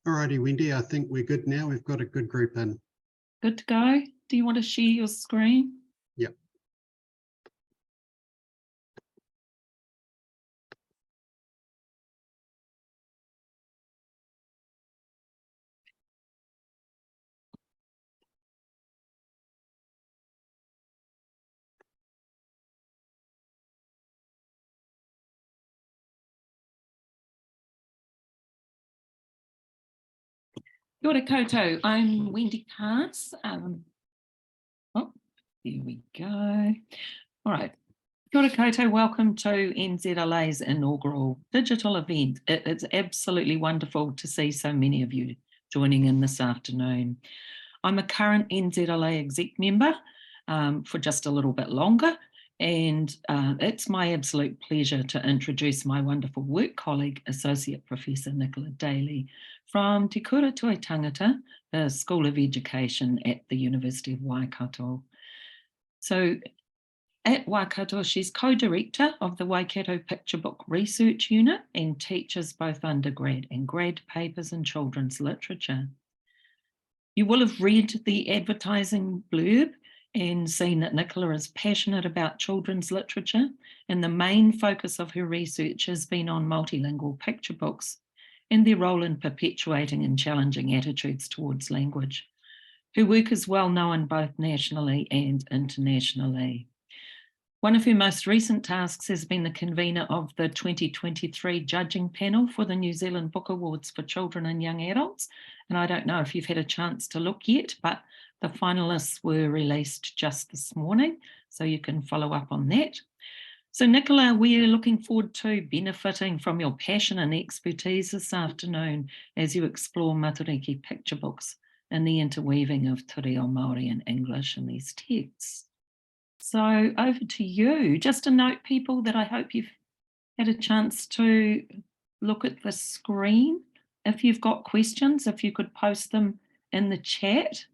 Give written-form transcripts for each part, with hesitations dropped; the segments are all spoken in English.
Alrighty, Wendy, I think we're good now. We've got a good group in. Good to go. Do you want to share your screen? Yep. Kia ora koutou, I'm Wendy Cass. Oh, there we go. All right. Kia ora koutou, welcome to NZLA's inaugural digital event. It's absolutely wonderful to see so many of you joining in this afternoon. I'm a current NZLA exec member for just a little bit longer, and it's my absolute pleasure to introduce my wonderful work colleague, Associate Professor Nicola Daly from Te Kura Tui Tangata, the School of Education at the University of Waikato. So at Waikato, she's co-director of the Waikato Picture Book Research Unit and teaches both undergrad and grad papers in children's literature. You will have read the advertising blurb and seen that Nicola is passionate about children's literature, and the main focus of her research has been on multilingual picture books and their role in perpetuating and challenging attitudes towards language. Her work is well known both nationally and internationally. One of her most recent tasks has been the convener of the 2023 judging panel for the New Zealand Book Awards for Children and Young Adults. And I don't know if you've had a chance to look yet, but the finalists were released just this morning, so you can follow up on that. So Nicola, we're looking forward to benefiting from your passion and expertise this afternoon as you explore Matariki picture books and the interweaving of te reo Māori and English in these texts. So over to you. Just to note, people, that I hope you've had a chance to look at the screen. If you've got questions, if you could post them in the chat,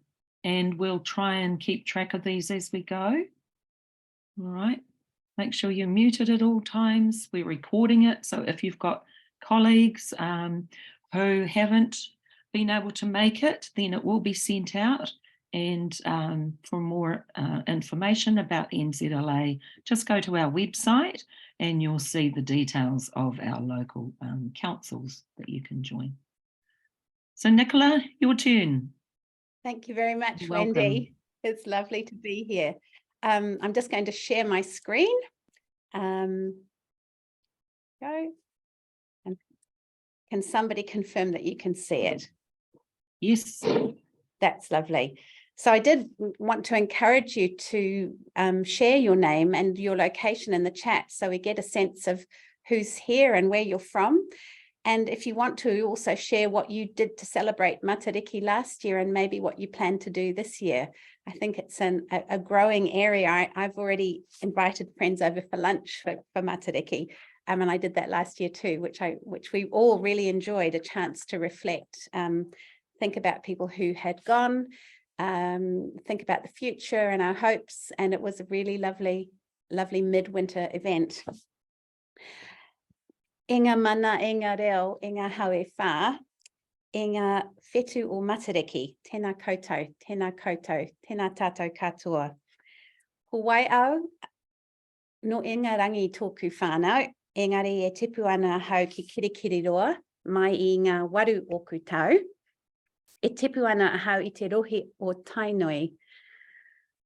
and we'll try and keep track of these as we go. All right. Make sure you're muted at all times. We're recording it, so if you've got colleagues who haven't been able to make it, then it will be sent out. And for more information about NZLA, just go to our website and you'll see the details of our local councils that you can join. So Nicola, your turn. Thank you very much, Welcome. Wendy. It's lovely to be here. I'm just going to share my screen. Go. And can somebody confirm that you can see it? Yes. That's lovely. So I did want to encourage you to share your name and your location in the chat so we get a sense of who's here and where you're from. And if you want to also share what you did to celebrate Matariki last year and maybe what you plan to do this year. I think it's a growing area. I've already invited friends over for lunch for Matariki. And I did that last year too, which we all really enjoyed, a chance to reflect, think about people who had gone, think about the future and our hopes. And it was a really lovely midwinter event. Inga mana, inga reo, inga haue whā, inga whetu o Matariki, tēnā koutou, tēnā tātou katoa. Ko wai au, no inga rangi tōku whānau, engari e tipu ana hau ki kirikiri roa, mai I ngā waru o kutau. E tipu ana hau I te rohe o Tainui.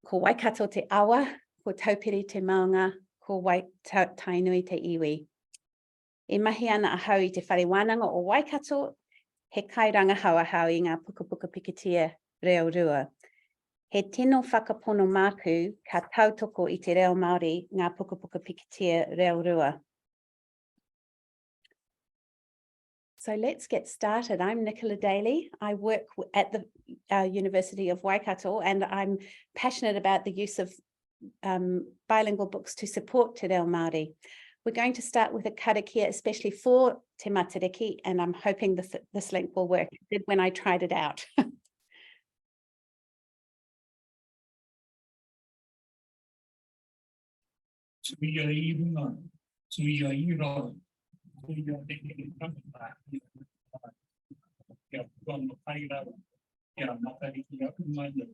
Ko Waikato te awa, ko taupiri te maunga, ko Tainui te iwi. E mahi ana a hau I te whare wānanga o Waikato, he kairanga haua hau I ngā pukapuka pikitia reo rua. He tino whakapono māku ka tautoko I te reo Māori ngā pukapuka pikitia reo rua. So let's get started. I'm Nicola Daly. I work at the University of Waikato, and I'm passionate about the use of bilingual books to support te reo Māori. We're going to start with a karakia, especially for te Matariki, and I'm hoping this link will work. It did when I tried it out. Maila, ya Matariki ya Maila.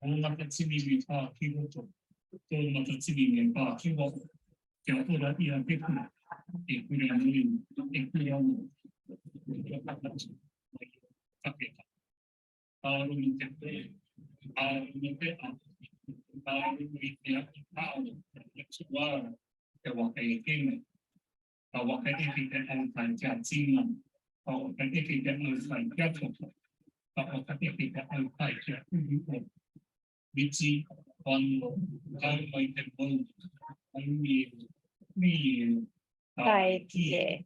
O Matatini mi pa kiwoto. O Matatini mi pa kiwoto. Kia ora ia peku. E kuria nui. E kuria nui. Aru te pe. Aru te a. Aru te a ki pao. Te wara. Te waka e kene. A waka e ki te au tai kia tina. A waka e ki te au tai kia toko. A waka e ki te au tai kia uhu. Miti, wano, kau mai te mau. Aumi, mi, Ai, yeah.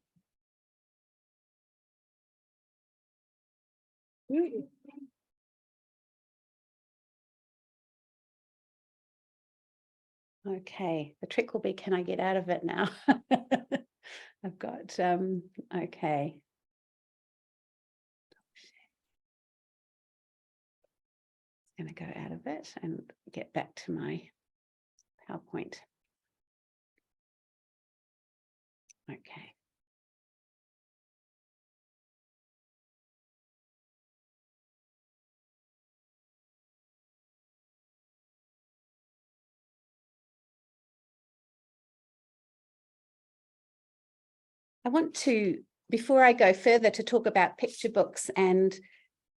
Okay, the trick will be, can I get out of it now? I've got, okay. I'm going to go out of it and get back to my PowerPoint. Okay. I want to, before I go further, to talk about picture books and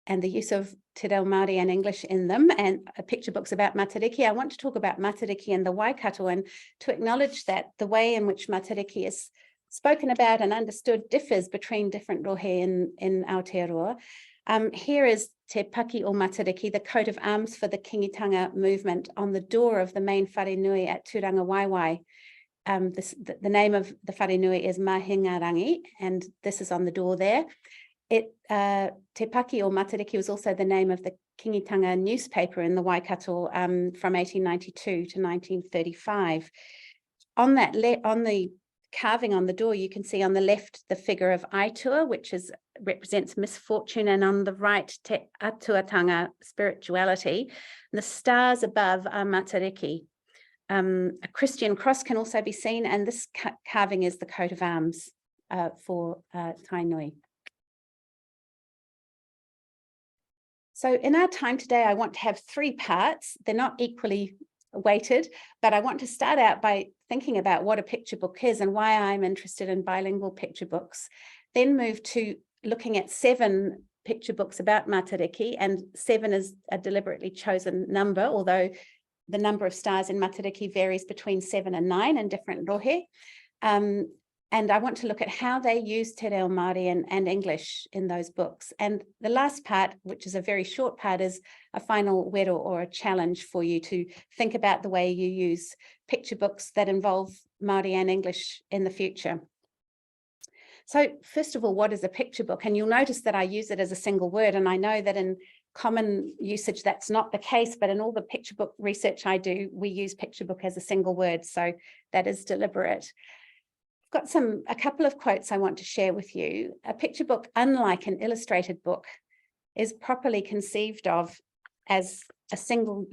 the use of Te Reo Māori and English in them, and picture books about Matariki. I want to talk about Matariki and the Waikato, and to acknowledge that the way in which Matariki is spoken about and understood differs between different rohe in Aotearoa. Here is Te Paki o Matariki, the coat of arms for the Kingitanga movement, on the door of the main wharenui at Turanga Waiwai. The name of the wharenui is Mahingarangi, and this is on the door there. Te Paki o Matariki was also the name of the Kingitanga newspaper in the Waikato from 1892 to 1935. On the carving on the door, you can see on the left the figure of Aitua, which represents misfortune, and on the right Te Atuatanga, spirituality. And the stars above are Matariki. A Christian cross can also be seen, and this carving is the coat of arms for Tainui. So in our time today, I want to have three parts. They're not equally weighted, but I want to start out by thinking about what a picture book is and why I'm interested in bilingual picture books. Then move to looking at 7 picture books about Matariki, and 7 is a deliberately chosen number, although the number of stars in Matariki varies between 7 and 9 in different rohe. And I want to look at how they use Te Reo Māori and English in those books. And the last part, which is a very short part, is a final wero, or a challenge for you to think about the way you use picture books that involve Māori and English in the future. So first of all, what is a picture book? And you'll notice that I use it as a single word. And I know that in common usage, that's not the case, but in all the picture book research I do, we use picture book as a single word. So that is deliberate. I've got a couple of quotes I want to share with you. A picture book, unlike an illustrated book, is properly conceived of as a single,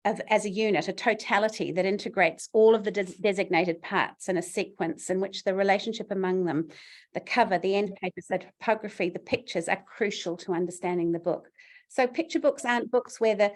as a unit, a totality that integrates all of the designated parts in a sequence in which the relationship among them, the cover, the end papers, the typography, the pictures are crucial to understanding the book. So picture books aren't books where the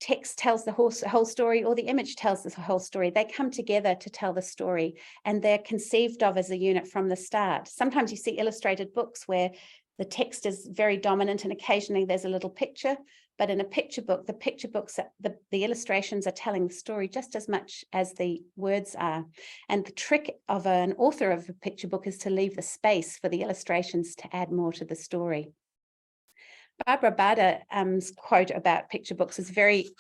text tells the whole story or the image tells the whole story. They come together to tell the story, and they're conceived of as a unit from the start. Sometimes you see illustrated books where the text is very dominant and occasionally there's a little picture, but in a picture book, the illustrations are telling the story just as much as the words are. And the trick of an author of a picture book is to leave the space for the illustrations to add more to the story. Barbara Bada's quote about picture books is very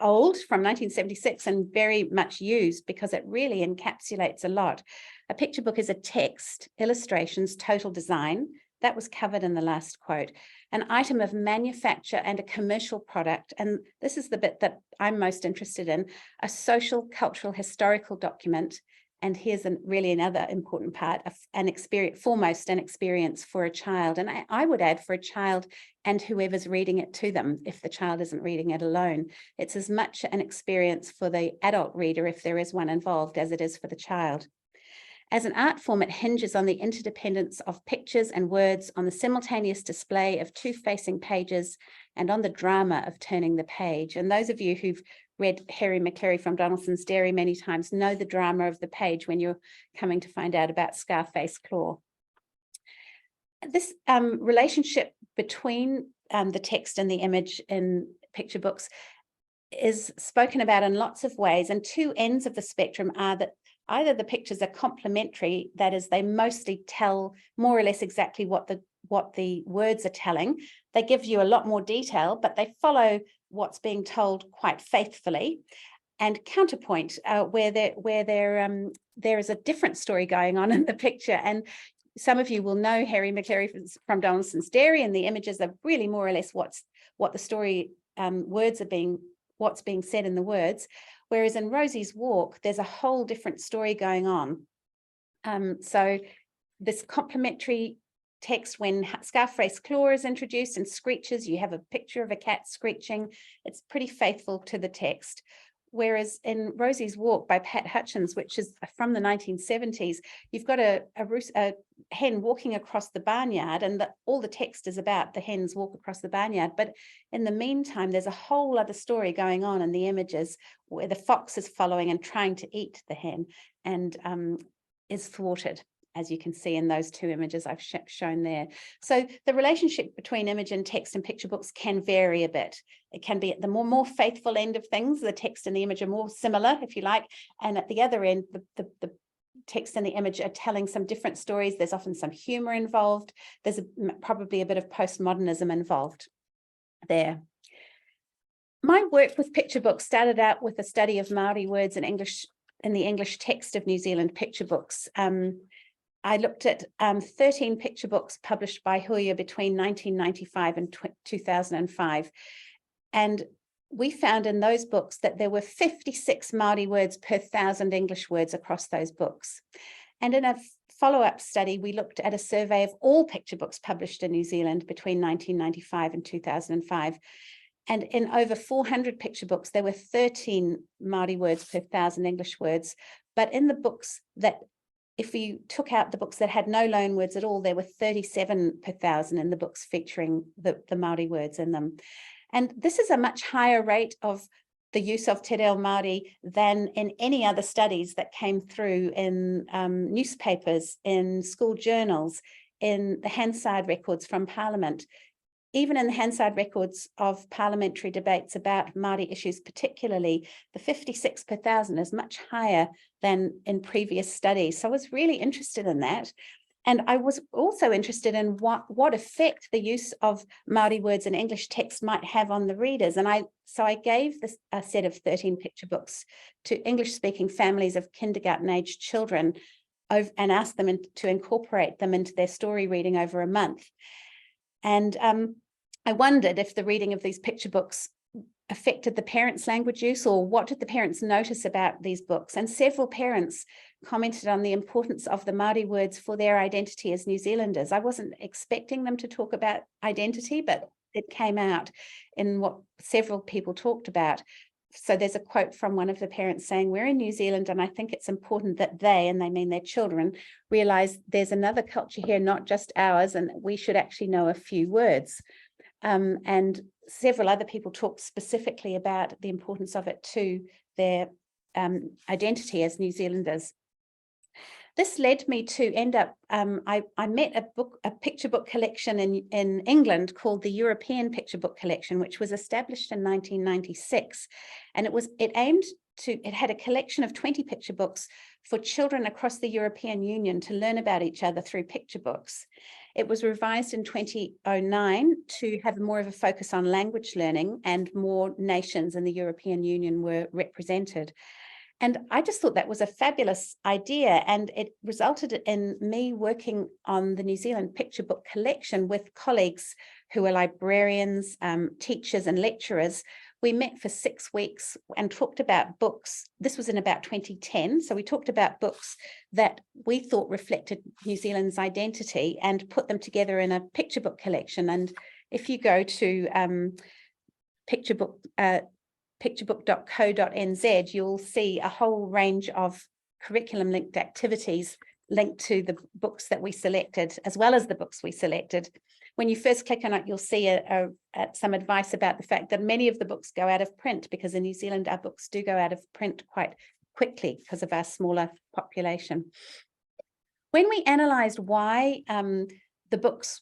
old, from 1976, and very much used because it really encapsulates a lot. A picture book is a text, illustrations, total design. That was covered in the last quote. An item of manufacture and a commercial product. And this is the bit that I'm most interested in. A social, cultural, historical document. And here's really another important part, an experience, foremost an experience for a child. And I would add for a child and whoever's reading it to them, if the child isn't reading it alone. It's as much an experience for the adult reader, if there is one involved, as it is for the child. As an art form, it hinges on the interdependence of pictures and words, on the simultaneous display of two facing pages, and on the drama of turning the page. And those of you who've read Harry McCleary from Donaldson's Dairy many times know the drama of the page when you're coming to find out about Scarface Claw. This relationship between the text and the image in picture books is spoken about in lots of ways, and two ends of the spectrum are that either the pictures are complementary, that is, they mostly tell more or less exactly what the words are telling. They give you a lot more detail, but they follow what's being told quite faithfully. And counterpoint, where there is a different story going on in the picture. And some of you will know Harry McCleary from Donaldson's Dairy, and the images are really more or less what the story words are what's being said in the words. Whereas in Rosie's Walk, there's a whole different story going on. So this complementary text, when Scarface Claw is introduced and screeches, you have a picture of a cat screeching. It's pretty faithful to the text. Whereas in Rosie's Walk by Pat Hutchins, which is from the 1970s, you've got a hen walking across the barnyard, and all the text is about the hens walk across the barnyard. But in the meantime, there's a whole other story going on in the images where the fox is following and trying to eat the hen and is thwarted, as you can see in those two images I've shown there. So the relationship between image and text in picture books can vary a bit. It can be at the more faithful end of things. The text and the image are more similar, if you like. And at the other end, the text and the image are telling some different stories. There's often some humor involved. There's probably a bit of postmodernism involved there. My work with picture books started out with a study of Māori words in the English text of New Zealand picture books. I looked at 13 picture books published by Huia between 1995 and 2005. And we found in those books that there were 56 Māori words per 1,000 English words across those books. And in a follow-up study, we looked at a survey of all picture books published in New Zealand between 1995 and 2005. And in over 400 picture books, there were 13 Māori words per 1,000 English words. But in the books that, if you took out the books that had no loan words at all, there were 37 per 1,000 in the books featuring the Māori words in them. And this is a much higher rate of the use of Te Reo Māori than in any other studies that came through in newspapers, in school journals, in the Hansard records from Parliament. Even in the Hansard records of parliamentary debates about Māori issues particularly, the 56 per 1,000 is much higher than in previous studies. So I was really interested in that. And I was also interested in what effect the use of Māori words in English text might have on the readers. And so I gave this a set of 13 picture books to English-speaking families of kindergarten-aged children and asked them to incorporate them into their story reading over a month. And I wondered if the reading of these picture books affected the parents' language use, or what did the parents notice about these books? And several parents commented on the importance of the Māori words for their identity as New Zealanders. I wasn't expecting them to talk about identity, but it came out in what several people talked about. So there's a quote from one of the parents saying, "We're in New Zealand, and I think it's important that they," and they mean their children, "realize there's another culture here, not just ours, and we should actually know a few words." And several other people talked specifically about the importance of it to their identity as New Zealanders. This led me to end up, I met a picture book collection in England called the European Picture Book Collection, which was established in 1996. And it had a collection of 20 picture books for children across the European Union to learn about each other through picture books. It was revised in 2009 to have more of a focus on language learning, and more nations in the European Union were represented. And I just thought that was a fabulous idea, and it resulted in me working on the New Zealand Picture Book Collection with colleagues who are librarians, teachers and lecturers. We met for 6 weeks and talked about books. This was in about 2010. So we talked about books that we thought reflected New Zealand's identity and put them together in a picture book collection. And if you go to picturebook.co.nz, you'll see a whole range of curriculum linked activities link to the books that we selected, as well as the books we selected. When you first click on it, you'll see some advice about the fact that many of the books go out of print, because in New Zealand, our books do go out of print quite quickly because of our smaller population. When we analysed why the books,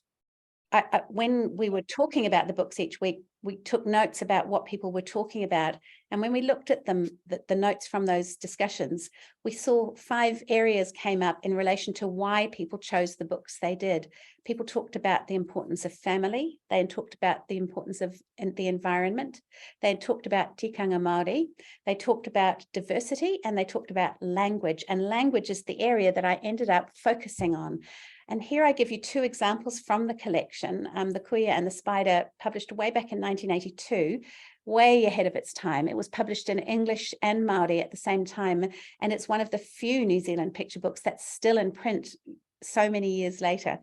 when we were talking about the books each week, we took notes about what people were talking about. And when we looked at them, the notes from those discussions, we saw 5 areas came up in relation to why people chose the books they did. People talked about the importance of family. They talked about the importance of the environment. They talked about tikanga Māori. They talked about diversity, and they talked about language. And language is the area that I ended up focusing on. And here I give you 2 examples from the collection. The Kuia and the Spider, published way back in 1982, way ahead of its time. It was published in English and Māori at the same time. And it's one of the few New Zealand picture books that's still in print so many years later.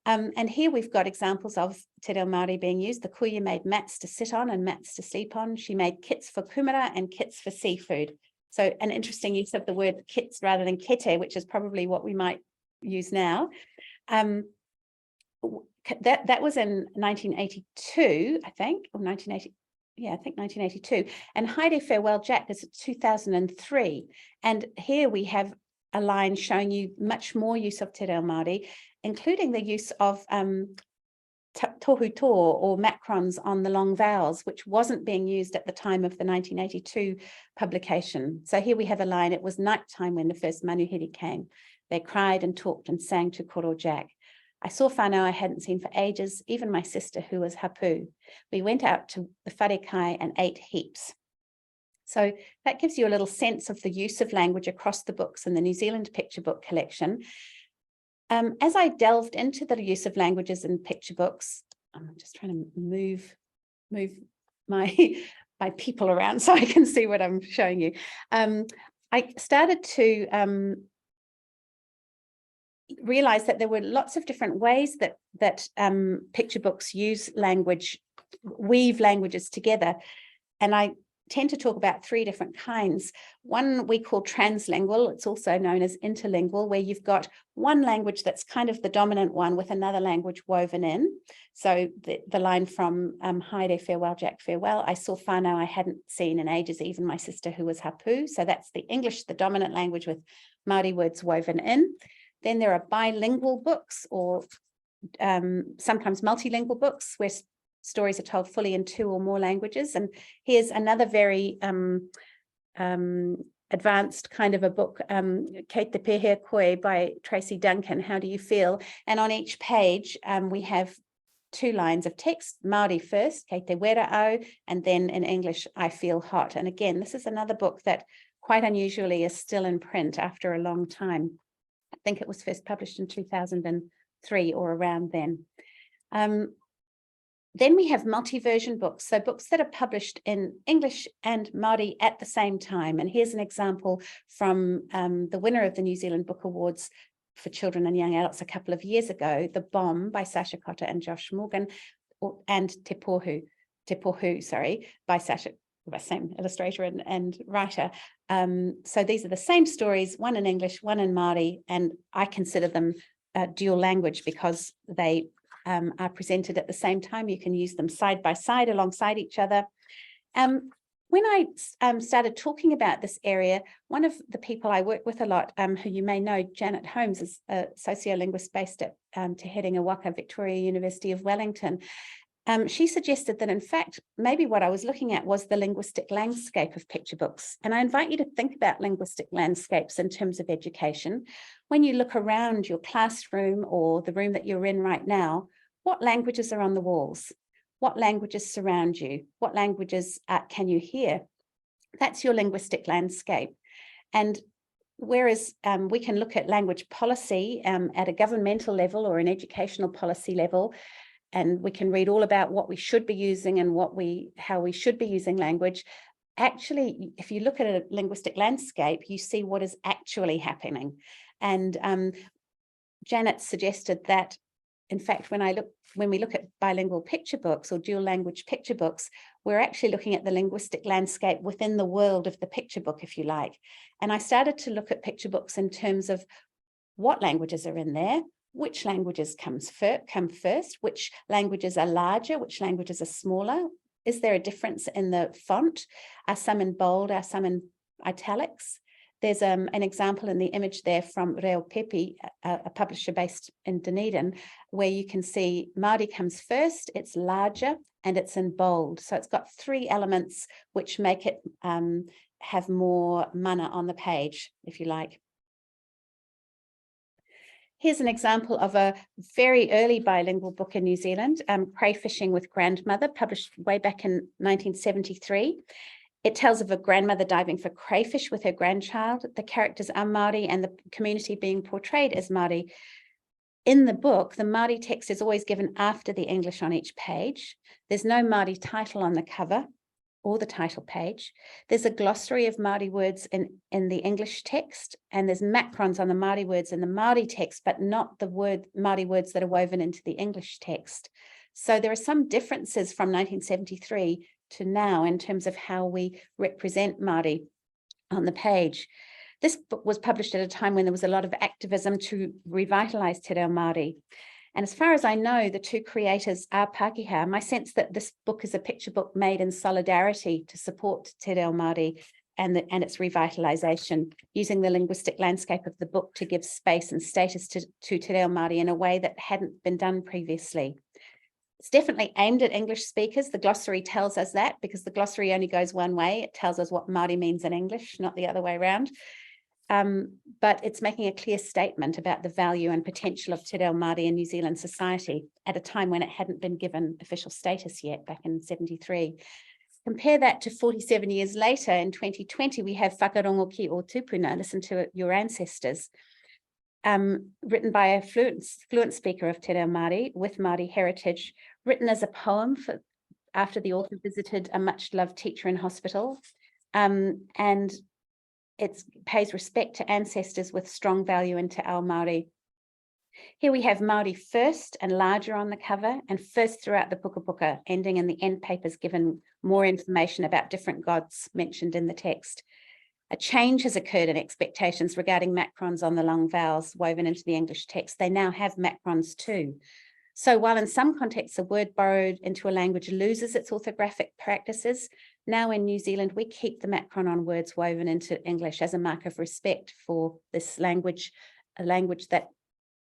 And here we've got examples of te reo Māori being used. The Kuia made mats to sit on and mats to sleep on. She made kits for kumara and kits for seafood. So an interesting use of the word kits rather than kete, which is probably what we might use now. That was in 1982, I think, or 1980. Yeah, I think 1982. And Haere Farewell Jack is 2003. And here we have a line showing you much more use of te reo Māori, including the use of tohu tō or macrons on the long vowels, which wasn't being used at the time of the 1982 publication. So here we have a line: it was nighttime when the first manuhiri came. They cried and talked and sang to Koro Jack. I saw whānau I hadn't seen for ages, even my sister who was hapu. We went out to the wharekai and ate heaps. So that gives you a little sense of the use of language across the books in the New Zealand picture book collection. As I delved into the use of languages in picture books, I'm just trying to move my people around so I can see what I'm showing you. I started to realize that there were lots of different ways that picture books use language, weave languages together. And I tend to talk about 3 different kinds. One we call translingual. It's also known as interlingual, where you've got one language that's kind of the dominant one with another language woven in. So the line from Haere Farewell Jack Farewell, I saw whānau I hadn't seen in ages, even my sister who was hapu. So that's the English, the dominant language, with Māori words woven in. Then there are bilingual books, or sometimes multilingual books, where stories are told fully in 2 or more languages. And here's another very advanced kind of a book, Kei Te Pēhea Koe by Tracy Duncan, How Do You Feel? And on each page, we have 2 lines of text, Māori first, Kei Te Wera Au, and then in English, I Feel Hot. And again, this is another book that quite unusually is still in print after a long time. I think it was first published in 2003 or around then. Then we have multi-version books, so books that are published in English and Māori at the same time. And here's an example from the winner of the New Zealand Book Awards for Children and Young Adults a couple of years ago, The Bomb by Sasha Cotter and Josh Morgan, and Te Pohu, by Sasha, by same illustrator and writer. So these are the same stories, one in English, one in Māori, and I consider them dual language because they are presented at the same time. You can use them side by side alongside each other. When I started talking about this area, one of the people I work with a lot, who you may know, Janet Holmes, is a sociolinguist based at Te Herenga Waka, Victoria University of Wellington. She suggested that, in fact, maybe what I was looking at was the linguistic landscape of picture books. And I invite you to think about linguistic landscapes in terms of education. When you look around your classroom or the room that you're in right now, what languages are on the walls? What languages surround you? What languages can you hear? That's your linguistic landscape. And whereas we can look at language policy at a governmental level or an educational policy level, and we can read all about what we should be using and how we should be using language. Actually, if you look at a linguistic landscape, you see what is actually happening. And Janet suggested that, in fact, when we look at bilingual picture books or dual language picture books, we're actually looking at the linguistic landscape within the world of the picture book, if you like. And I started to look at picture books in terms of what languages are in there, which languages come first, which languages are larger, which languages are smaller. Is there a difference in the font? Are some in bold, are some in italics? There's an example in the image there from Reo Pepe, a publisher based in Dunedin, where you can see Māori comes first, it's larger, and it's in bold. So it's got 3 elements which make it have more mana on the page, if you like. Here's an example of a very early bilingual book in New Zealand, Crayfishing with Grandmother, published way back in 1973. It tells of a grandmother diving for crayfish with her grandchild. The characters are Māori and the community being portrayed as Māori. In the book, the Māori text is always given after the English on each page. There's no Māori title on the cover or the title page. There's a glossary of Māori words in the English text, and there's macrons on the Māori words in the Māori text, but not the Māori words that are woven into the English text. So there are some differences from 1973 to now in terms of how we represent Māori on the page. This book was published at a time when there was a lot of activism to revitalise Te Reo Māori. And as far as I know, the 2 creators are Pākehā. My sense that this book is a picture book made in solidarity to support Te Reo Māori and its revitalisation, using the linguistic landscape of the book to give space and status to Te Reo Māori in a way that hadn't been done previously. It's definitely aimed at English speakers. The glossary tells us that, because the glossary only goes one way. It tells us what Māori means in English, not the other way around. But it's making a clear statement about the value and potential of Te Reo Māori in New Zealand society at a time when it hadn't been given official status yet, back in 73. Compare that to 47 years later, in 2020, we have Whakarongo ki o Tupuna, Listen to Your Ancestors, written by a fluent speaker of Te Reo Māori with Māori heritage, written as a poem after the author visited a much-loved teacher in hospital, and it pays respect to ancestors with strong value in Te Ao Māori. Here we have Māori first and larger on the cover, and first throughout the puka puka, ending in the end papers given more information about different gods mentioned in the text. A change has occurred in expectations regarding macrons on the long vowels woven into the English text. They now have macrons too. So while in some contexts a word borrowed into a language loses its orthographic practices, now in New Zealand we keep the macron on words woven into English as a mark of respect for this language, a language that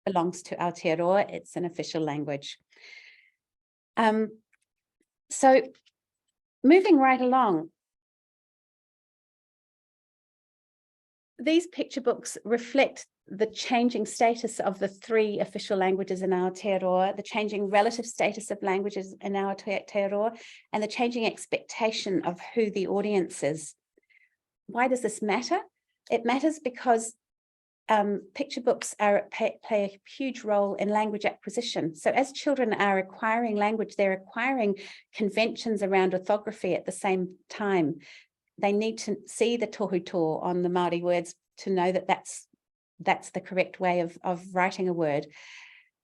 belongs to Aotearoa. It's an official language. So moving right along, these picture books reflect the changing status of the 3 official languages in Aotearoa, the changing relative status of languages in Aotearoa, and the changing expectation of who the audience is. Why does this matter? It matters because picture books play a huge role in language acquisition. So as children are acquiring language, they're acquiring conventions around orthography at the same time. They need to see the tohuto on the Māori words to know that that's the correct way of writing a word.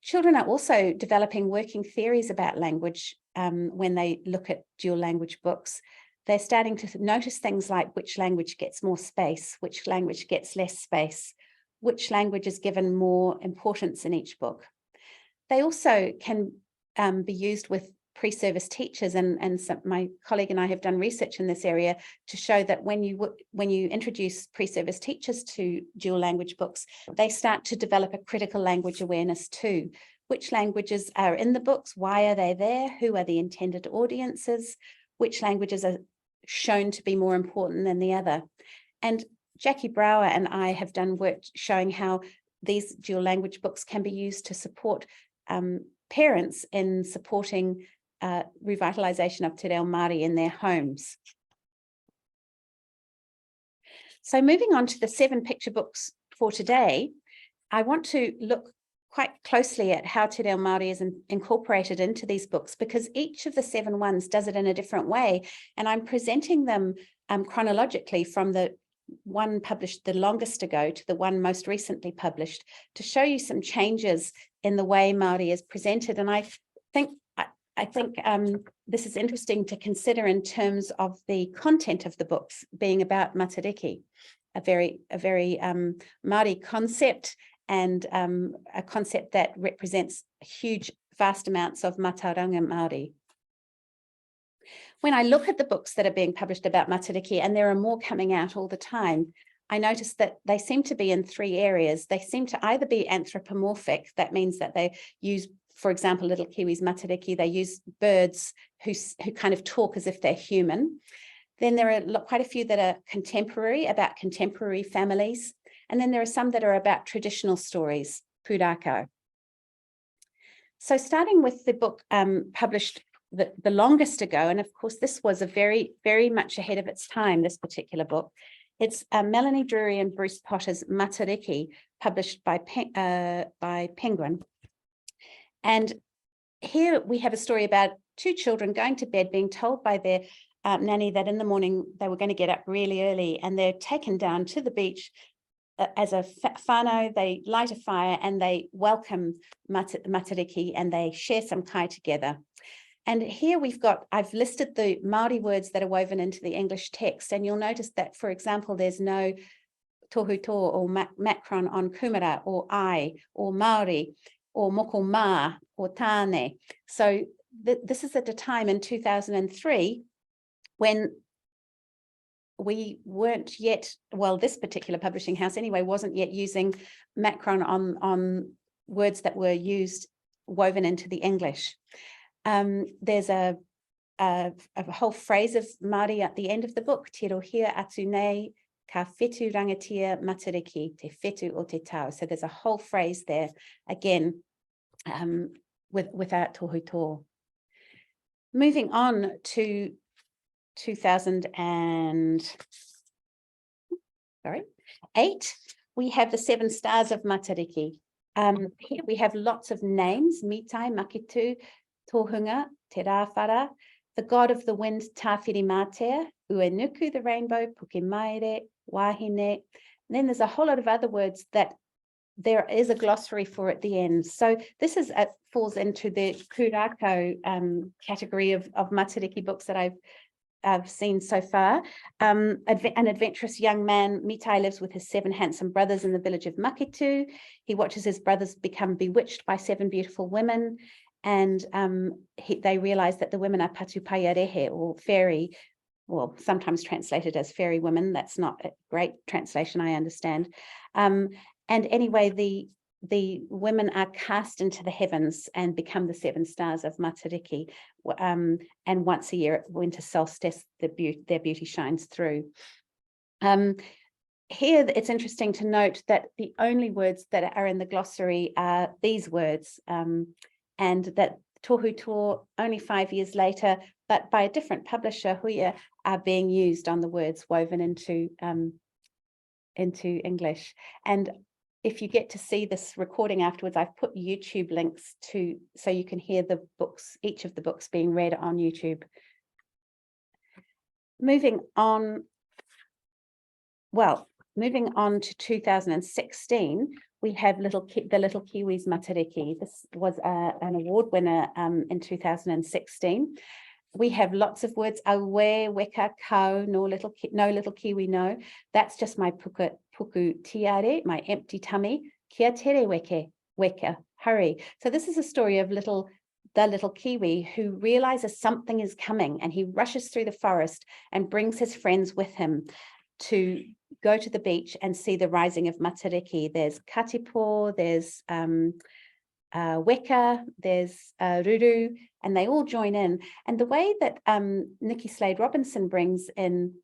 Children are also developing working theories about language when they look at dual language books. They're starting to notice things like which language gets more space, which language gets less space, which language is given more importance in each book. They also can be used with pre-service teachers, and my colleague and I have done research in this area to show that when you introduce pre-service teachers to dual language books, they start to develop a critical language awareness too. Which languages are in the books? Why are they there? Who are the intended audiences? Which languages are shown to be more important than the other? And Jackie Brower and I have done work showing how these dual language books can be used to support parents in supporting revitalisation of Te Reo Māori in their homes. So moving on to the 7 picture books for today, I want to look quite closely at how Te Reo Māori is incorporated into these books, because each of the 7 ones does it in a different way. And I'm presenting them chronologically from the one published the longest ago to the one most recently published, to show you some changes in the way Māori is presented. And I think this is interesting to consider in terms of the content of the books being about Matariki, a very Māori concept and a concept that represents huge, vast amounts of Mātauranga Māori. When I look at the books that are being published about Matariki, and there are more coming out all the time, I notice that they seem to be in three areas. They seem to either be anthropomorphic, that means that they use, for example, Little Kiwi's Matariki, they use birds who kind of talk as if they're human. Then there are quite a few that are contemporary, about contemporary families. And then there are some that are about traditional stories, pūrākau. So starting with the book published the longest ago, and of course, this was a very, very much ahead of its time, this particular book. It's Melanie Drury and Bruce Potter's Matariki, published by Penguin. And here we have a story about two children going to bed, being told by their nanny that in the morning they were going to get up really early, and they're taken down to the beach as a whānau. They light a fire and they welcome Matariki, and they share some kai together. And here I've listed the Māori words that are woven into the English text, and you'll notice that, for example, there's no tohuto or macron on kumara, or I, or Māori, or moko mā, or tāne. So this is at a time in 2003 when we weren't yet, well, this particular publishing house anyway, wasn't yet using macron on words that were used, woven into the English. There's a whole phrase of Māori at the end of the book, Te rohia atu nei, ka whetū rangatia Matariki, te whetū o te tau. So there's a whole phrase there, again, without tohuto. Moving on to 2008, we have the 7 stars of Matariki. Here we have lots of names: Mitai, Makitu, Tohunga, Te Rāwhara, the god of the wind, Tāwhiri Mātea, Uenuku, the rainbow, Pukemaere, Wahine. And then there's a whole lot of other words that there is a glossary for at the end. So this falls into the pūrākau category of Matariki books that I've seen so far. An adventurous young man, Mitai, lives with his 7 handsome brothers in the village of Makitu. He watches his brothers become bewitched by 7 beautiful women, and they realize that the women are patupaia or fairy, well, sometimes translated as fairy women. That's not a great translation, I understand. And anyway, the women are cast into the heavens and become the 7 stars of Matariki. And once a year at winter solstice, their beauty shines through. Here, it's interesting to note that the only words that are in the glossary are these words, and that tohuto, only 5 years later, but by a different publisher, Huia, are being used on the words woven into English. And if you get to see this recording afterwards, I've put YouTube links so you can hear the books, each of the books being read on YouTube. Moving on to 2016, we have the Little Kiwi's Matariki. This was an award winner in 2016. We have lots of words: awe, weka, kau, no little kiwi, no. That's just my puku tiare, my empty tummy. Kia tere weka, hurry. So this is a story of the little kiwi who realizes something is coming, and he rushes through the forest and brings his friends with him to go to the beach and see the rising of Matariki. There's katipo, there's weka, there's ruru, and they all join in. And the way that Nikki Slade Robinson brings in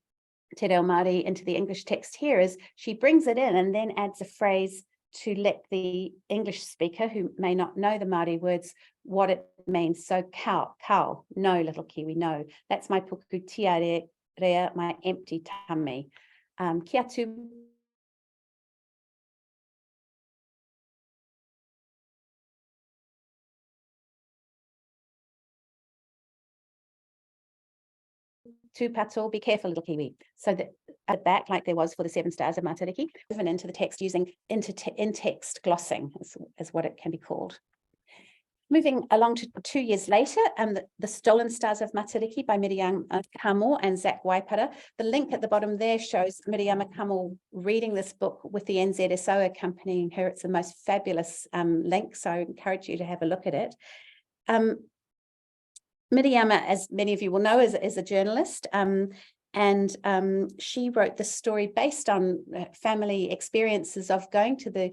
Te Reo Māori into the English text here is she brings it in and then adds a phrase to let the English speaker, who may not know the Māori words, what it means. So kau, no, little kiwi, no. That's my puku tiare rea, my empty tummy. Kia tu pato, be careful, little kiwi. So that at back, like there was for the 7 stars of Matariki, woven into the text using in-text glossing is what it can be called. Moving along to 2 years later, the Stolen Stars of Matariki by Miriam Kamo and Zach Waipara. The link at the bottom there shows Miriam Kamo reading this book with the NZSO accompanying her. It's the most fabulous link, so I encourage you to have a look at it. Miriam, as many of you will know, is a journalist, and she wrote this story based on family experiences of going to the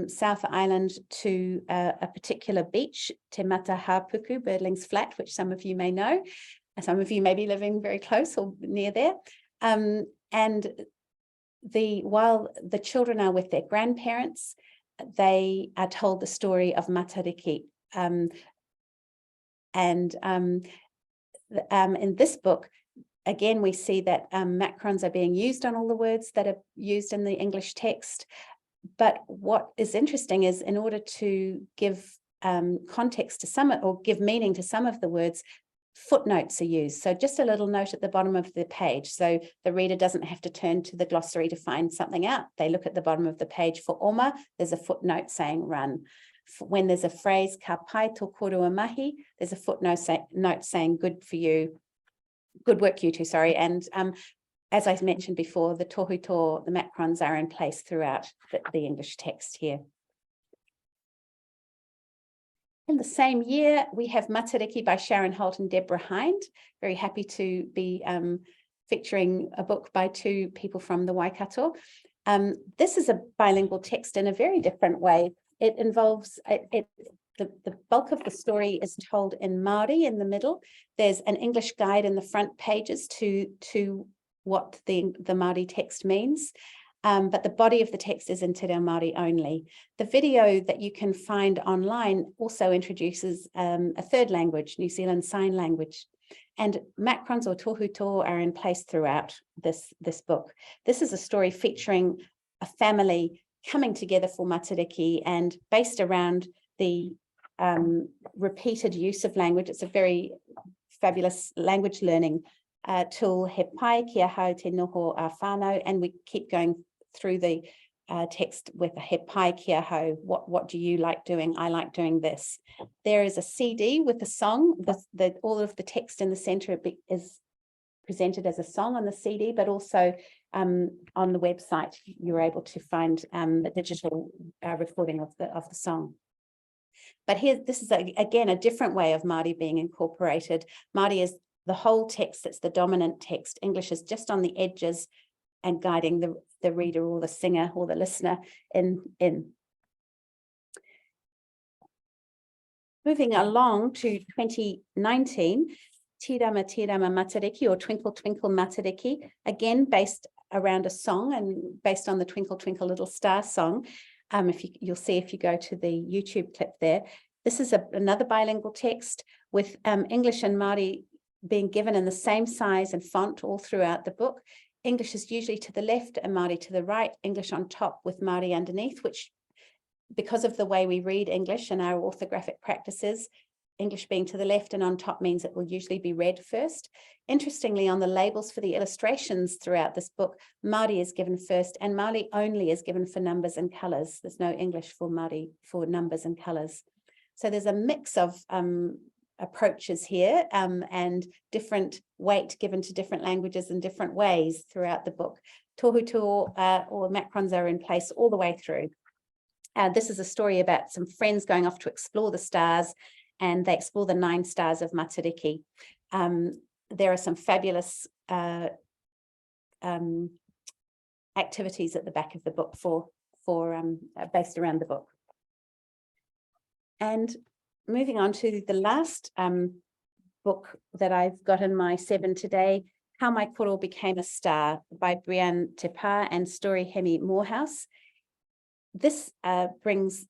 South Island to a particular beach, Te Mata Hapuku, Birdling's Flat, which some of you may know. Some of you may be living very close or near there. And while the children are with their grandparents, they are told the story of Matariki. In this book, again, we see that macrons are being used on all the words that are used in the English text. But what is interesting is, in order to give context to some, or give meaning to some of the words, footnotes are used. So just a little note at the bottom of the page. So the reader doesn't have to turn to the glossary to find something out. They look at the bottom of the page. For oma, there's a footnote saying run. When there's a phrase, ka pai tō korua mahi, there's a footnote saying good for you, good work you two, sorry. And as I mentioned before, the tohuto, the macrons are in place throughout the English text here. In the same year, we have Matariki by Sharon Holt and Deborah Hind. Very happy to be featuring a book by two people from the Waikato. This is a bilingual text in a very different way. It involves, the bulk of the story is told in Māori in the middle. There's an English guide in the front pages to what the Māori text means. But the body of the text is in Te Reo Māori only. The video that you can find online also introduces a third language, New Zealand Sign Language. And macrons or tohuto are in place throughout this book. This is a story featuring a family coming together for Matariki and based around the repeated use of language. It's a very fabulous language learning tool, he pai kia hau te noho a whānau, and we keep going through the text with a he pai kia hau, what do you like doing? I like doing this. There is a CD with a song. All of the text in the center is presented as a song on the CD, but also on the website you're able to find the digital recording of the song. But here, this is again a different way of Māori being incorporated. Māori is the whole text, it's the dominant text. English is just on the edges and guiding the reader or the singer or the listener in. Moving along to 2019, Tirama Tirama Matariki, or Twinkle Twinkle Matariki, again based around a song and based on the Twinkle Twinkle Little Star song. You'll see if you go to the YouTube clip there. This is another bilingual text with English and Māori being given in the same size and font all throughout the book. English is usually to the left and Māori to the right, English on top with Māori underneath, which, because of the way we read English and our orthographic practices, English being to the left and on top means it will usually be read first. Interestingly, on the labels for the illustrations throughout this book, Māori is given first and Māori only is given for numbers and colours. There's no English for Māori for numbers and colours. So there's a mix of approaches here and different weight given to different languages in different ways throughout the book. Tohuto or macrons are in place all the way through. This is a story about some friends going off to explore the stars, and they explore the 9 stars of Matariki. There are some fabulous activities at the back of the book for based around the book. And moving on to the last book that I've got in my 7 today, How My Koro Became a Star by Brianne Tepa and Story Hemi Morehouse. This brings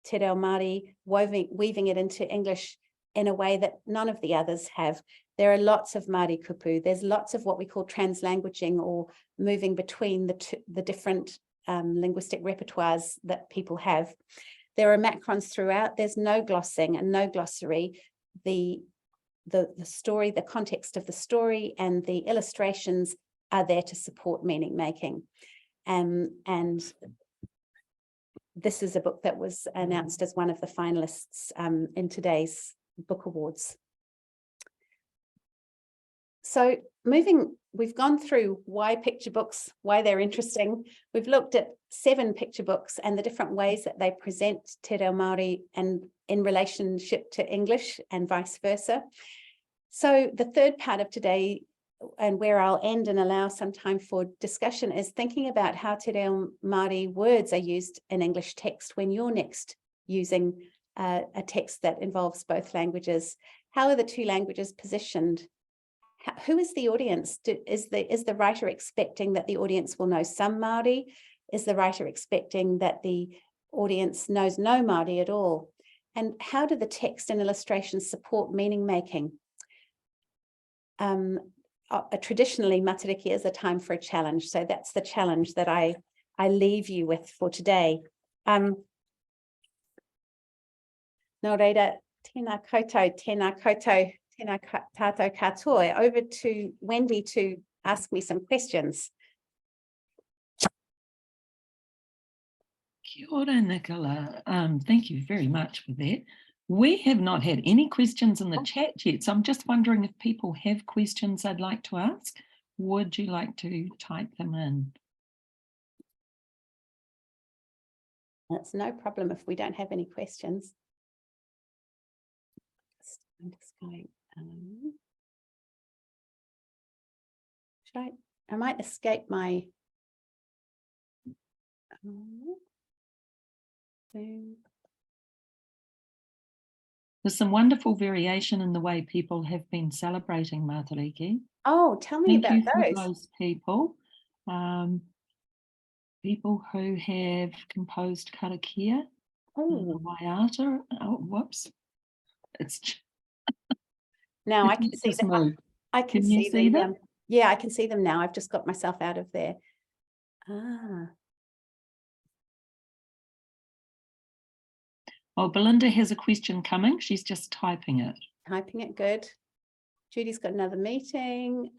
Te Reo Māori, weaving it into English in a way that none of the others have. There are lots of Māori kupu. There's lots of what we call translanguaging, or moving between the different linguistic repertoires that people have. There are macrons throughout. There's no glossing and no glossary. The story, the context of the story and the illustrations are there to support meaning making. And this is a book that was announced as one of the finalists in today's book awards. So we've gone through why picture books, why they're interesting. We've looked at 7 picture books and the different ways that they present Te Reo Māori and in relationship to English and vice versa. So the third part of today, and where I'll end and allow some time for discussion, is thinking about how Te Reo Māori words are used in English text when you're next using a text that involves both languages. How are the 2 languages positioned? Who is the audience? Is the writer expecting that the audience will know some Māori? Is the writer expecting that the audience knows no Māori at all? And how do the text and illustrations support meaning making? Traditionally, Matariki is a time for a challenge. So that's the challenge that I leave you with for today. Nō reira, tēnā koutou, tēnā koutou, tēnā tātou katoa. Over to Wendy to ask me some questions. Kia ora, Nicola. Thank you very much for that. We have not had any questions in the chat yet, so I'm just wondering if people have questions they'd like to ask. Would you like to type them in? That's no problem if we don't have any questions. I'm just going, I might escape my Zoom. There's some wonderful variation in the way people have been celebrating Matariki. Oh, tell me Thank about you for those. those people. People who have composed karakia, Oh, waiata. Oh, whoops. It's now I can see just them. moved. I can Can you see them? Yeah, I can see them now. I've just got myself out of there. Well, Belinda has a question coming. She's just typing it. Typing it, good. Judy's got another meeting.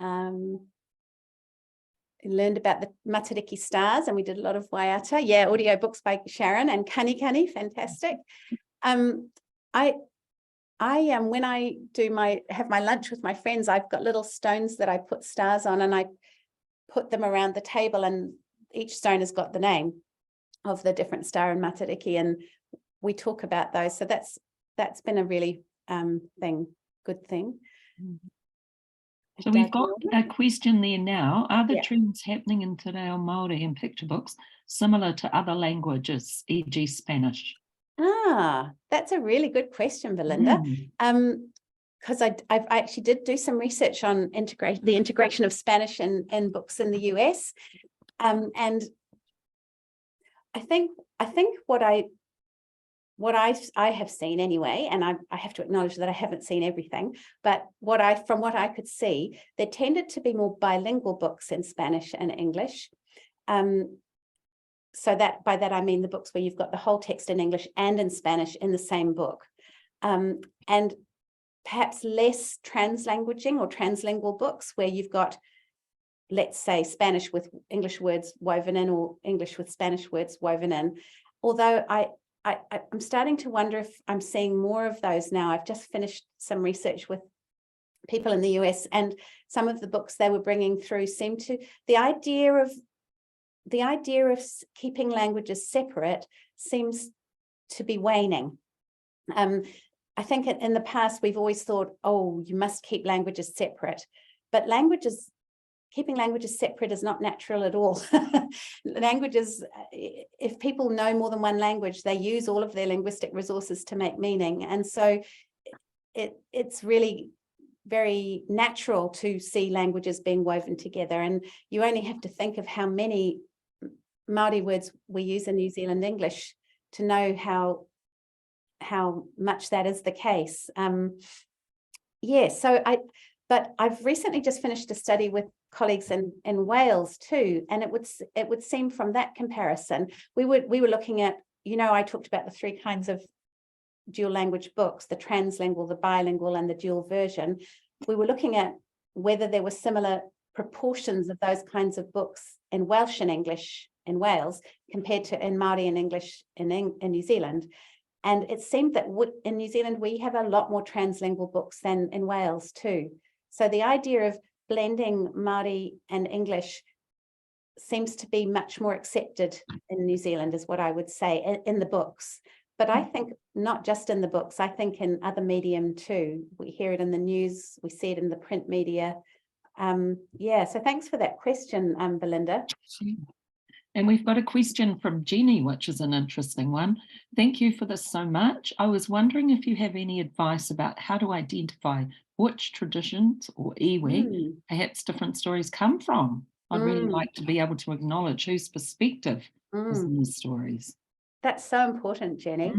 Learned about the Matariki stars, and we did a lot of waiata. Yeah, audio books by Sharon and Kani, fantastic. When I have my lunch with my friends, I've got little stones that I put stars on, and I put them around the table, and each stone has got the name of the different star in Matariki, and we talk about those. So that's been a really good thing. So we've got a question there now. Are the Yeah. trends happening in Te Reo Māori in picture books similar to other languages, e.g. Spanish? That's a really good question, Belinda. Because I actually did do some research on the integration of Spanish in books in the US. And I think what I have seen anyway, and I have to acknowledge that I haven't seen everything, but from what I could see, there tended to be more bilingual books in Spanish and English. So that by that I mean the books where you've got the whole text in English and in Spanish in the same book, and perhaps less translanguaging or translingual books where you've got, let's say, Spanish with English words woven in or English with Spanish words woven in. Although I'm starting to wonder if I'm seeing more of those now. I've just finished some research with people in the US, and some of the books they were bringing through seem to, the idea of keeping languages separate seems to be waning. I think in the past, we've always thought, oh, you must keep languages separate, but keeping languages separate is not natural at all. Languages, if people know more than one language, they use all of their linguistic resources to make meaning. And so it's really very natural to see languages being woven together. And you only have to think of how many Māori words we use in New Zealand English to know how much that is the case. But I've recently just finished a study with colleagues in Wales too, and it would seem from that comparison, we were looking at, I talked about the 3 kinds of dual language books, the translingual, the bilingual, and the dual version. We were looking at whether there were similar proportions of those kinds of books in Welsh and English in Wales compared to in Māori and English in New Zealand. And it seemed that in New Zealand, we have a lot more translingual books than in Wales too. So the idea of blending Māori and English seems to be much more accepted in New Zealand, is what I would say, in the books. But I think not just in the books, I think in other medium too. We hear it in the news, we see it in the print media. Yeah, so thanks for that question, Belinda. And we've got a question from Jenny, which is an interesting one. Thank you for this so much. I was wondering if you have any advice about how to identify which traditions or iwi perhaps different stories come from. I'd really like to be able to acknowledge whose perspective is in the stories. That's so important, Jenny.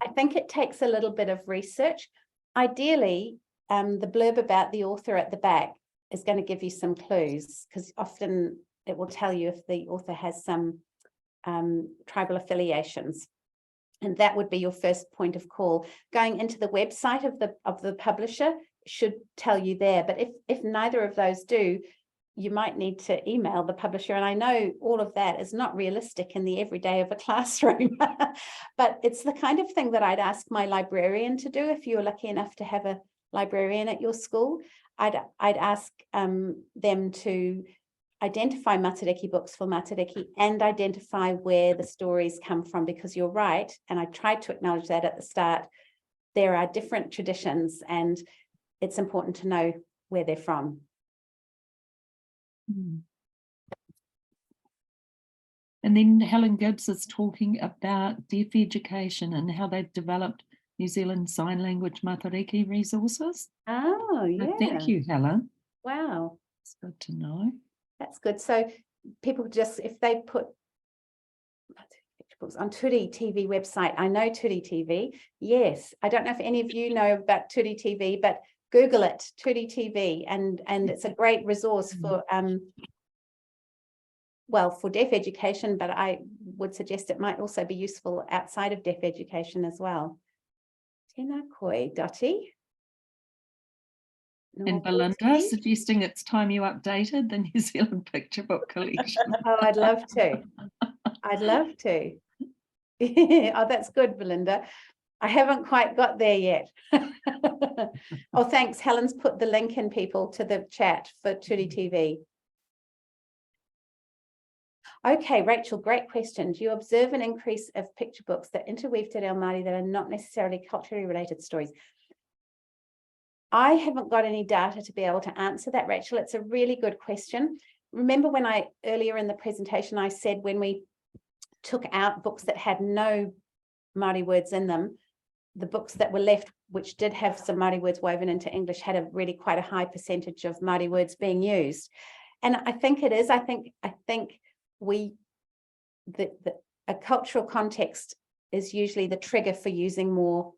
I think it takes a little bit of research. Ideally, the blurb about the author at the back is going to give you some clues, because often it will tell you if the author has some tribal affiliations. And that would be your first point of call. Going into the website of the publisher should tell you there. But if neither of those do, you might need to email the publisher. And I know all of that is not realistic in the everyday of a classroom, but it's the kind of thing that I'd ask my librarian to do. If you're lucky enough to have a librarian at your school, I'd ask them to identify Matariki books for Matariki and identify where the stories come from, because you're right. And I tried to acknowledge that at the start. There are different traditions and it's important to know where they're from. And then Helen Gibbs is talking about deaf education and how they've developed New Zealand Sign Language Matariki resources. Oh, yeah. So thank you, Helen. Wow. It's good to know. That's good. So people just, if they put books on Turi TV website, I know Turi TV. Yes. I don't know if any of you know about Turi TV, but Google it, Turi TV, and it's a great resource for well, for deaf education, but I would suggest it might also be useful outside of deaf education as well. Tēnā koe, Dottie. And Belinda suggesting it's time you updated the New Zealand picture book collection. Oh, I'd love to. I'd love to. Oh, that's good, Belinda. I haven't quite got there yet. Oh, thanks. Helen's put the link in, people, to the chat for Turi TV. Okay, Rachel, great question. Do you observe an increase of picture books that interweave Te Reo Māori that are not necessarily culturally related stories? I haven't got any data to be able to answer that, Rachel. It's a really good question. Remember when earlier in the presentation, I said when we took out books that had no Māori words in them, the books that were left, which did have some Māori words woven into English, had really quite a high percentage of Māori words being used. And I think it is, I think a cultural context is usually the trigger for using more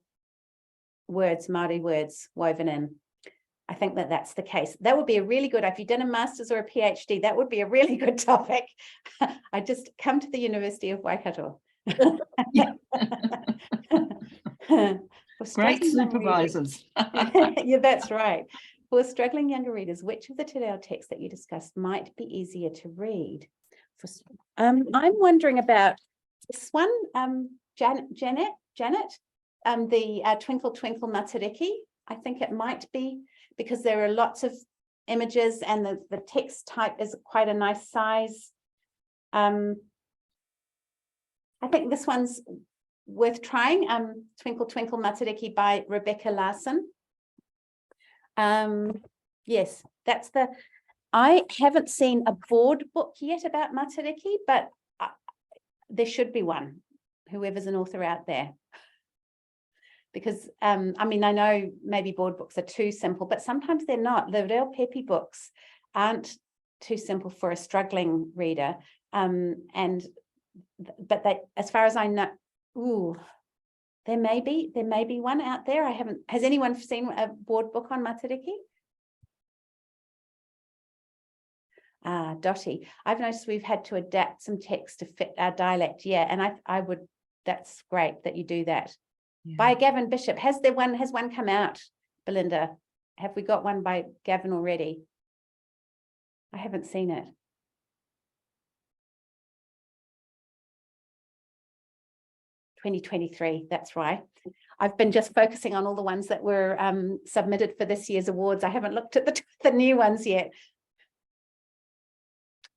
words, Māori words woven in. I think that that's the case. That would be a really good, if you did a master's or a PhD, that would be a really good topic. I just come to the University of Waikato. Great supervisors. Yeah, that's right. For struggling younger readers, which of the Te Reo texts that you discussed might be easier to read? I'm wondering about this one, Janet, the Twinkle Twinkle Matariki. I think it might be because there are lots of images and the text type is quite a nice size. I think this one's worth trying. Twinkle Twinkle Matariki by Rebecca Larson. Yes, that's the. I haven't seen a board book yet about Matariki, but there should be one, whoever's an author out there. Because, I mean, I know but board books are too simple, but sometimes they're not. The Reo Pepe books aren't too simple for a struggling reader. But they, as far as I know, there may be one out there. Has anyone seen a board book on Matariki? Dottie, I've noticed we've had to adapt some text to fit our dialect. Yeah, and I would, that's great that you do that. Yeah. By Gavin Bishop. Has one come out, Belinda? Have we got one by Gavin already? I haven't seen it. 2023, that's right. I've been just focusing on all the ones that were submitted for this year's awards. I haven't looked at the new ones yet.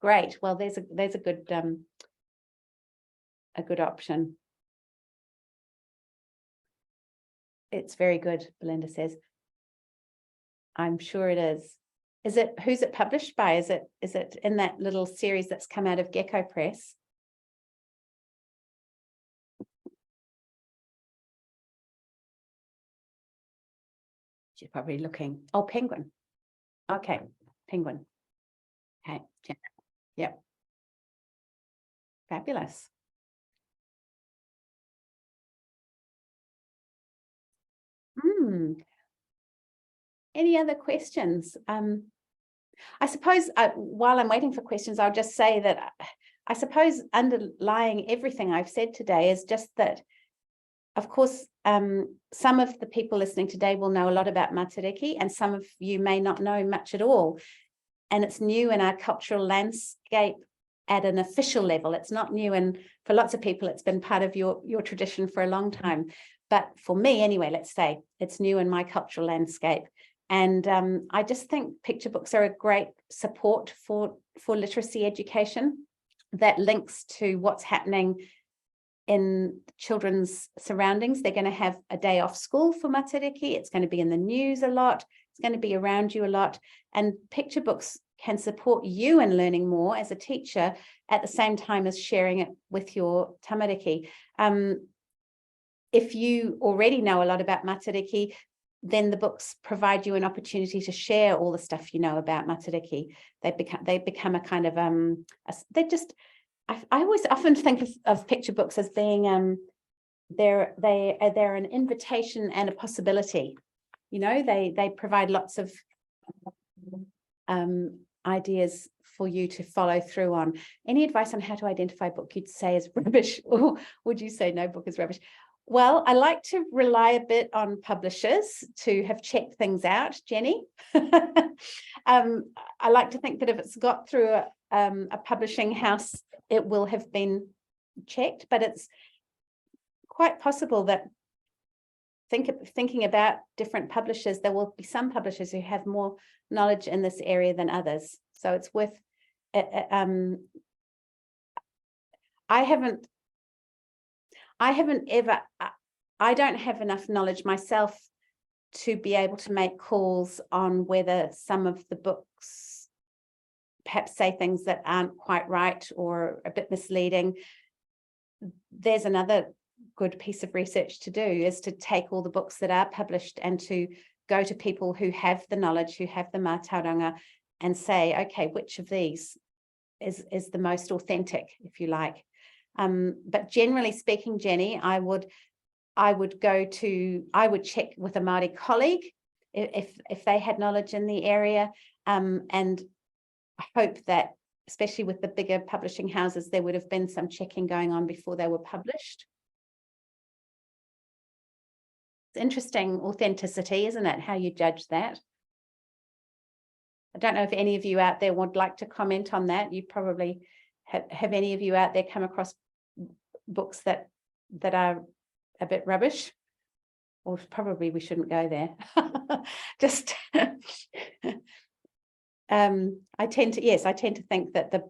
Great. Well, there's a good option. It's very good, Belinda says. I'm sure it is. Who's it published by? Is it in that little series that's come out of Gecko Press? She's probably looking. Oh, Penguin. Okay, Penguin. Okay, yep. Fabulous. Any other questions? I suppose while I'm waiting for questions, I'll just say that I suppose underlying everything I've said today is just that, of course, some of the people listening today will know a lot about Matariki, and some of you may not know much at all. And it's new in our cultural landscape at an official level. It's not new, and for lots of people, it's been part of your tradition for a long time. But for me, anyway, let's say it's new in my cultural landscape. And I just think picture books are a great support for literacy education that links to what's happening in children's surroundings. They're going to have a day off school for Matariki. It's going to be in the news a lot. It's going to be around you a lot. And picture books can support you in learning more as a teacher at the same time as sharing it with your tamariki. If you already know a lot about Matariki, then the books provide you an opportunity to share all the stuff you know about Matariki. They become a kind of I always often think of picture books as being they're an invitation and a possibility. You know, they provide lots of ideas for you to follow through on. Any advice on how to identify a book you'd say is rubbish, or would you say no book is rubbish? Well, I like to rely a bit on publishers to have checked things out, Jenny. I like to think that if it's got through a publishing house, it will have been checked, but it's quite possible that thinking about different publishers, there will be some publishers who have more knowledge in this area than others. So it's worth, I don't have enough knowledge myself to be able to make calls on whether some of the books perhaps say things that aren't quite right or a bit misleading. There's another good piece of research to do, is to take all the books that are published and to go to people who have the knowledge, who have the mātauranga, and say, okay, which of these is the most authentic, if you like. But generally speaking, Jenny, I would check with a Māori colleague if they had knowledge in the area, and I hope that, especially with the bigger publishing houses, there would have been some checking going on before they were published. It's interesting, authenticity, isn't it? How you judge that. I don't know if any of you out there would like to comment on that. You probably have any of you out there come across books that are a bit rubbish? Or probably we shouldn't go there. Just I tend to think that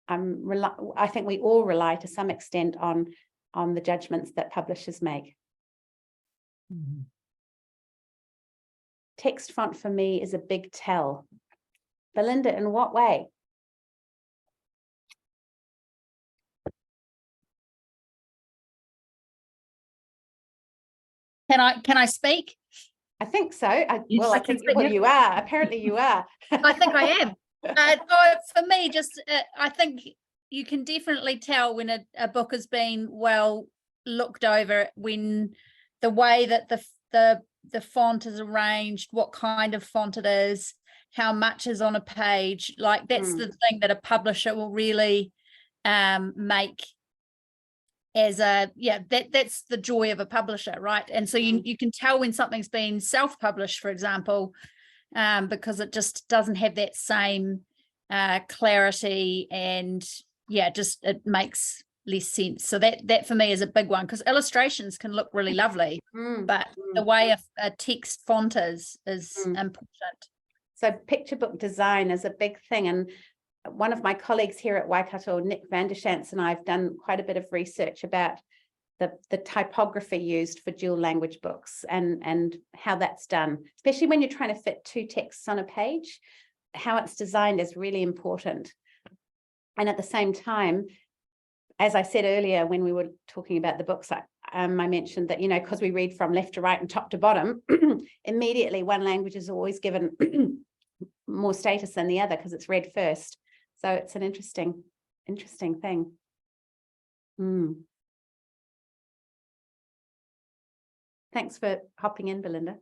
I think we all rely to some extent on the judgments that publishers make. Mm-hmm. Text font for me is a big tell. Belinda, in what way? Can I speak? I think so. Yes, I think you are. Apparently you are. I think I am. For me, I think you can definitely tell when a book has been well looked over, when the way that the font is arranged, what kind of font it is, how much is on a page. Like that's the thing that a publisher will really make as that's the joy of a publisher, right? And so you can tell when something's been self-published, for example, because it just doesn't have that same clarity and yeah, just it makes less sense. So that for me is a big one, because illustrations can look really lovely, but the way a text font is important. So picture book design is a big thing. And one of my colleagues here at Waikato, Nick Vandershants, and I have done quite a bit of research about the typography used for dual language books and how that's done, especially when you're trying to fit two texts on a page. How it's designed is really important. And at the same time, as I said earlier, when we were talking about the books, I mentioned that, you know, because we read from left to right and top to bottom, immediately one language is always given more status than the other because it's read first. So it's an interesting thing. Thanks for hopping in, Belinda.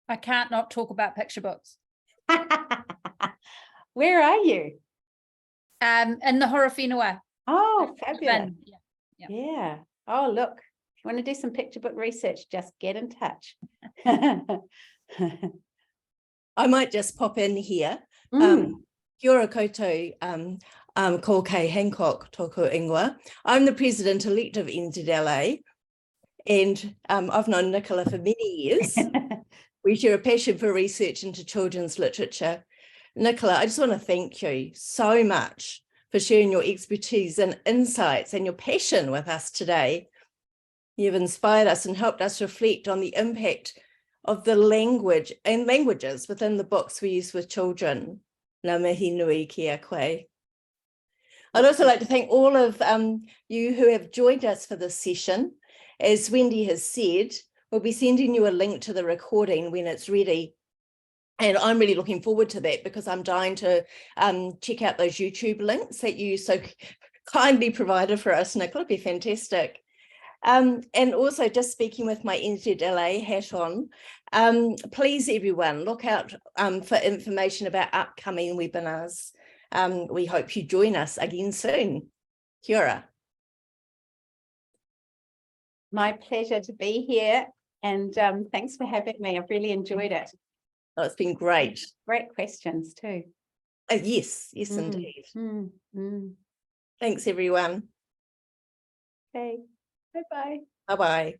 I can't not talk about picture books. Where are you? In the Hora Whenua. Oh, fabulous. Yeah. Oh, look, if you want to do some picture book research, just get in touch. I might just pop in here. Kia ora koutou, ko Kay Hancock tōku ingoa. I'm the president-elect of NZLA, and I've known Nicola for many years. We share a passion for research into children's literature. Nicola, I just want to thank you so much for sharing your expertise and insights and your passion with us today. You've inspired us and helped us reflect on the impact of the language and languages within the books we use with children. Ngā mihi nui ki a koe. I'd also like to thank all of you who have joined us for this session. As Wendy has said, we'll be sending you a link to the recording when it's ready. And I'm really looking forward to that because I'm dying to check out those YouTube links that you so kindly provided for us, Nicola. It'd be fantastic. And also just speaking with my NZLA hat on, please everyone look out for information about upcoming webinars. We hope you join us again soon. Kia ora. My pleasure to be here, and thanks for having me. I've really enjoyed it. Oh, it's been great. Great questions too. Yes, indeed. Thanks everyone. Okay, bye-bye. Bye-bye.